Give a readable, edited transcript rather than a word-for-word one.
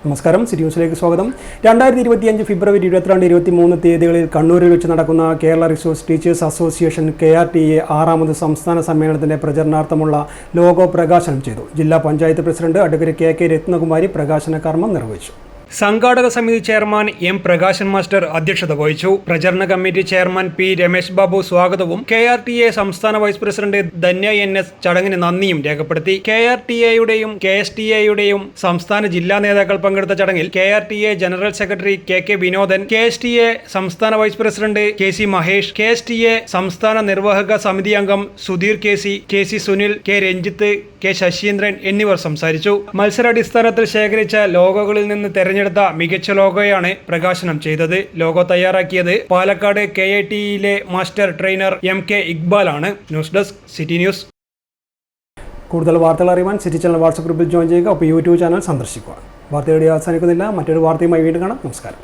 നമസ്കാരം, സിറ്റി ന്യൂസിലേക്ക് സ്വാഗതം. 2025 ഫെബ്രുവരി 22-23 തീയതികളിൽ കണ്ണൂരിൽ വെച്ച് നടക്കുന്ന Kerala resource teachers association KRTA 6ാമത് സംസ്ഥാന സമ്മേളനത്തിന്റെ പ്രചരണാർത്ഥമുള്ള ലോഗോ പ്രകാശനം ചെയ്തു. ജില്ലാ panchayat president advocate KK Ratnakumari പ്രകാശന കർമ്മം നിർവഹിച്ചു. സംഘാടക സമിതി ചെയർമാൻ M. പ്രകാശൻ മാസ്റ്റർ അധ്യക്ഷത വഹിച്ചു. പ്രചരണ committee chairman P. Ramesh Babu സ്വാഗതവും KRTA സംസ്ഥാന വൈസ് പ്രസിഡന്റ് ധന്യ NS ചടങ്ങിന് നന്ദിയും രേഖപ്പെടുത്തി. KRTA-യുടെയും KSTA-യുടെയും സംസ്ഥാന ജില്ലാ നേതാക്കൾ പങ്കെടുത്ത ചടങ്ങിൽ KRTA general secretary KK Vinodan, KSTA സംസ്ഥാന vice president KC Mahesh, KSTA സംസ്ഥാന നിർവാഹക സമിതി അംഗം Sudheer KC Sunil, K. Ranjith, K. Saseendran എന്നിവർ സംസാരിച്ചു. മത്സരാടിസ്ഥാനത്തിൽ ശേഖരിച്ച ലോഗോകളിൽ നിന്ന് തെരഞ്ഞെടുത്ത മികച്ച ലോഗോയാണ് പ്രകാശനം ചെയ്തത്. ലോഗോ തയ്യാറാക്കിയത് പാലക്കാട് KITയിലെ മാസ്റ്റർ ട്രെയിനർ MK ഇക്ബാൽ ആണ്. News desk, city news. കൂടുതൽ വാർത്തകൾ അറിയാൻ സിറ്റി ചാനൽ വാട്സ്ആപ്പ് ഗ്രൂപ്പിൽ ജോയിൻ ചെയ്യുക. ഒപ്പം യൂട്യൂബ് ചാനൽ സന്ദർശിക്കുക. വാർത്തയുടെ അവസാനിക്കുന്നില്ല. മറ്റൊരു വാർത്തയുമായി വീണ്ടും കാണാം. നമസ്കാരം.